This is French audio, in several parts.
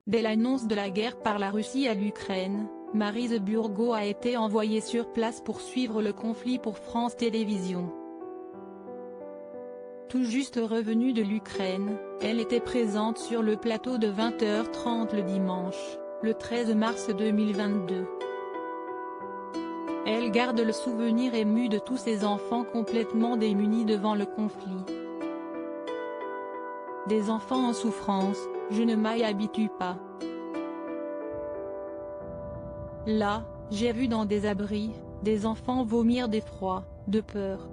Dès l'annonce de la guerre par la Russie à l'Ukraine, Maryse Burgot a été envoyée sur place pour suivre le conflit pour France Télévisions. Tout juste revenue de l'Ukraine, elle était présente sur le plateau de 20h30 le dimanche, le 13 mars 2022. Elle garde le souvenir ému de tous ces enfants complètement démunis devant le conflit. Des enfants en souffrance, je ne m'y habitue pas. Là, j'ai vu dans des abris, des enfants vomir d'effroi, de peur.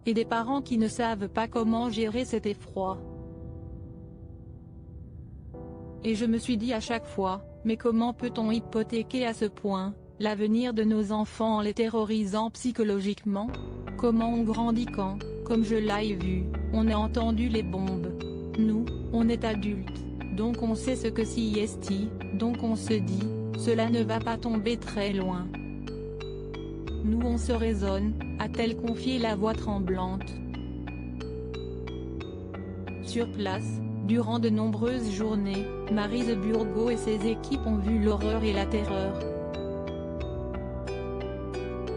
Et des parents qui ne savent pas comment gérer cet effroi. Et je me suis dit à chaque fois, mais comment peut-on hypothéquer à ce point l'avenir de nos enfants en les terrorisant psychologiquement? Comment on grandit quand, comme je l'ai vu, on a entendu les bombes? Nous, on est adultes, donc on sait ce que c'est, donc on se dit, cela ne va pas tomber très loin. Nous on se raisonne, a-t-elle confié la voix tremblante. Sur place, durant de nombreuses journées, Maryse Burgot et ses équipes ont vu l'horreur et la terreur.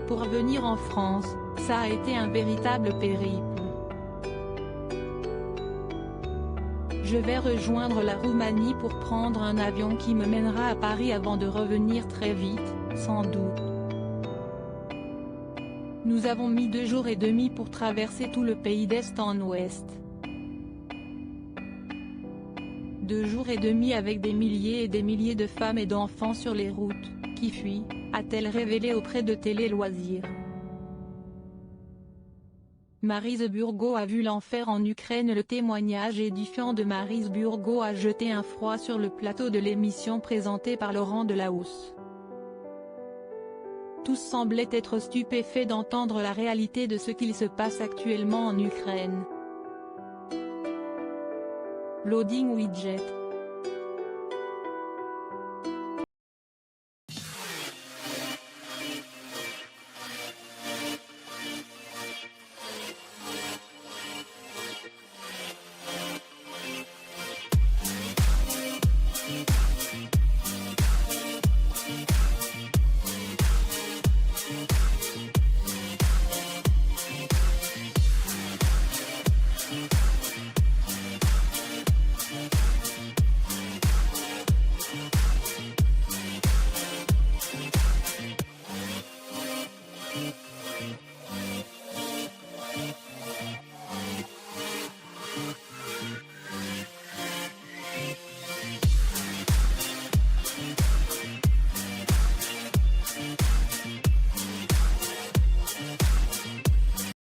Pour venir en France, ça a été un véritable périple. Je vais rejoindre la Roumanie pour prendre un avion qui me mènera à Paris avant de revenir très vite, sans doute. Nous avons mis 2 jours et demi pour traverser tout le pays d'est en ouest. 2 jours et demi avec des milliers et des milliers de femmes et d'enfants sur les routes, qui fuient, a-t-elle révélé auprès de Télé Loisirs. Maryse Burgot a vu l'enfer en Ukraine. Le témoignage édifiant de Maryse Burgot a jeté un froid sur le plateau de l'émission présentée par Laurent Delahousse. Tous semblaient être stupéfaits d'entendre la réalité de ce qu'il se passe actuellement en Ukraine. Loading widget.